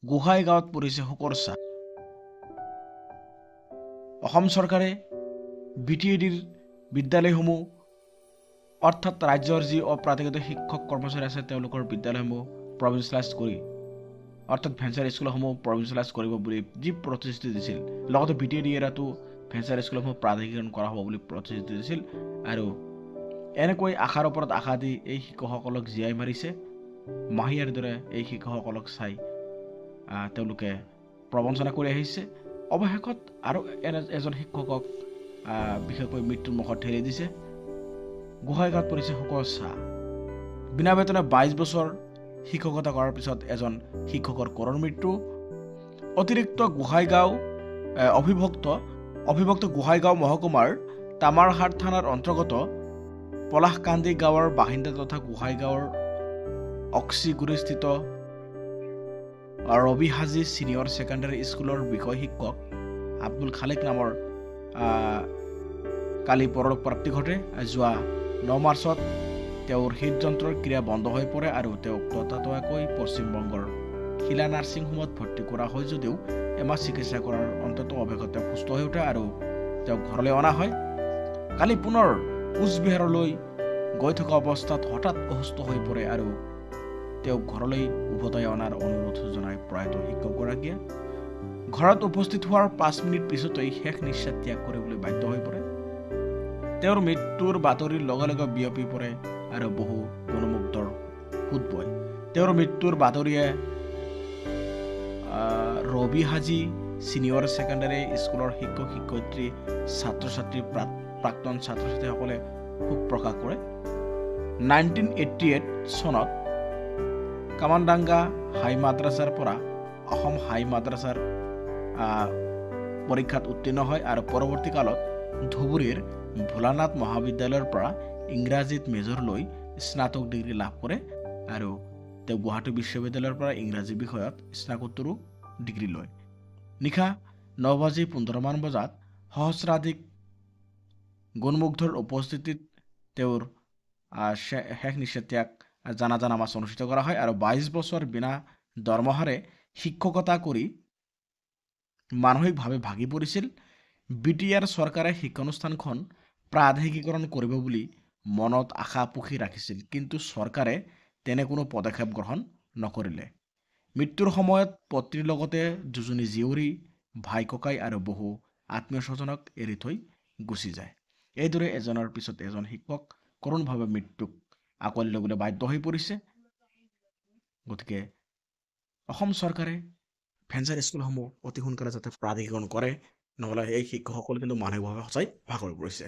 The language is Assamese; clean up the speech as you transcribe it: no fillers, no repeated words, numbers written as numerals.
গোহাঁই গাঁৱত পৰিছে শোকৰ ছাঁ। অসম চৰকাৰে BTADৰ বিদ্যালয়সমূহ অৰ্থাৎ ৰাজ্যৰ যি অপ্ৰাধিকৃত শিক্ষক কৰ্মচাৰী আছে তেওঁলোকৰ বিদ্যালয়সমূহ প্ৰভিঞ্চিয়েলাইজ কৰি অৰ্থাৎ ভেঞ্চাৰ স্কুলসমূহ প্ৰভিঞ্চিয়েলাইজ কৰিব বুলি যি প্ৰতিশ্ৰুতি দিছিল, লগতে BTAD এৰাটো ভেঞ্চাৰ স্কুলসমূহ প্ৰাধিকৰণ কৰা হ'ব বুলি প্ৰতিশ্ৰুতি দিছিল। আৰু এনেকৈ আশাৰ ওপৰত আশা দি এই শিক্ষকসকলক জীয়াই মাৰিছে। মাহিয়াৰ দৰে এই শিক্ষকসকলক চাই তেওঁলোকে প্ৰবঞ্চনা কৰি আহিছে। অৱশেষত আৰু এজন শিক্ষকক বিশেষকৈ মৃত্যুৰ মুখত ঠেলি দিছে। গোহাঁই গাঁৱত পৰিছে শোকৰ ছাঁ। বিনা বেতনে 22 বছৰ শিক্ষকতা কৰাৰ পিছত এজন শিক্ষকৰ কৰুণ মৃত্যু। অতিৰিক্ত অবিভক্ত গোহাঁইগাঁও মহকুমাৰ তামাৰহাট থানাৰ অন্তৰ্গত পলাশকান্দি গাঁৱৰ বাসিন্দা তথা গোহাঁইগাঁৱৰ অক্সিগুৰিস্থিত ৰবি হাজী ছিনিয়ৰ ছেকেণ্ডাৰী স্কুলৰ বিষয় শিক্ষক আব্দুল খালেক নামৰ কালি পৰলোক প্ৰাপ্তি ঘটে। যোৱা 9 মাৰ্চত তেওঁৰ হৃদযন্ত্ৰৰ ক্ৰিয়া বন্ধ হৈ পৰে আৰু তেওঁক ততাতৈয়াকৈ পশ্চিমবংগৰ শিলা নাৰ্ছিং হোমত ভৰ্তি কৰা হয় যদিও এমাহ চিকিৎসা কৰাৰ অন্ততঃ অৱশেষত তেওঁ সুস্থ হৈ উঠে আৰু তেওঁক ঘৰলৈ অনা হয়। কালি পুনৰ কোচবিহাৰলৈ গৈ থকা অৱস্থাত হঠাৎ অসুস্থ হৈ পৰে আৰু তেওঁক ঘৰলৈ উভতাই অনাৰ অনুৰোধ জনাই প্ৰয়াত শিক্ষকগৰাকীয়ে ঘৰত উপস্থিত হোৱাৰ 5 মিনিট পিছতেই শেষ নিশ্বাস ত্যাগ কৰিবলৈ বাধ্য হৈ পৰে। তেওঁৰ মৃত্যুৰ বাতৰিৰ লগে লগে বিয়পি পৰে আৰু বহু গণমুগ্ধৰ সোঁত বয়। তেওঁৰ মৃত্যুৰ বাতৰিয়ে ৰবি হাজী ছিনিয়ৰ ছেকেণ্ডাৰী স্কুলৰ শিক্ষক শিক্ষয়িত্ৰী ছাত্ৰ ছাত্ৰী প্ৰাক্তন ছাত্ৰ ছাত্ৰীসকলে শোক প্ৰকাশ কৰে। 1988 চনত কামানডাংগা হাই মাদ্ৰাছাৰ পৰা অসম হাই মাদ্ৰাছাৰ পৰীক্ষাত উত্তীৰ্ণ হয় আৰু পৰৱৰ্তী কালত ধুবুৰীৰ ভোলানাথ মহাবিদ্যালয়ৰ পৰা ইংৰাজীত মেজৰ লৈ স্নাতক ডিগ্ৰী লাভ কৰে আৰু তেওঁ গুৱাহাটী বিশ্ববিদ্যালয়ৰ পৰা ইংৰাজী বিষয়ত স্নাতকোত্তৰো ডিগ্ৰী লয়। নিশা 9:15 বজাত সহস্ৰাধিক গণমুগ্ধৰ উপস্থিতিত তেওঁৰ শেষ নিশ্বাস ত্যাগ জানাজা নামাজ অনুষ্ঠিত কৰা হয় আৰু 22 বছৰ বিনা দৰমহাৰে শিক্ষকতা কৰি মানসিকভাৱে ভাগি পৰিছিল। BTR চৰকাৰে শিক্ষানুষ্ঠানখন প্ৰাধিকৰণ কৰিব বুলি মনত আশা পুহি ৰাখিছিল, কিন্তু চৰকাৰে তেনে কোনো পদক্ষেপ গ্ৰহণ নকৰিলে। মৃত্যুৰ সময়ত পত্নীৰ লগতে দুজনী জীয়ৰী, ভাই ককাই আৰু বহু আত্মীয় স্বজনক এৰি থৈ গুচি যায়। এইদৰে এজনৰ পিছত এজন শিক্ষক কৰোণভাৱে মৃত্যুক আঁকোৱালি ল'বলৈ বাধ্য হৈ পৰিছে। গতিকে অসম চৰকাৰে ভেঞ্চাৰ স্কুলসমূহ অতি সোনকালে যাতে প্ৰাধিকৰণ কৰে, নহ'লে এই শিক্ষকসকল কিন্তু মানসিকভাৱে সঁচাই ভাগৰি পৰিছে।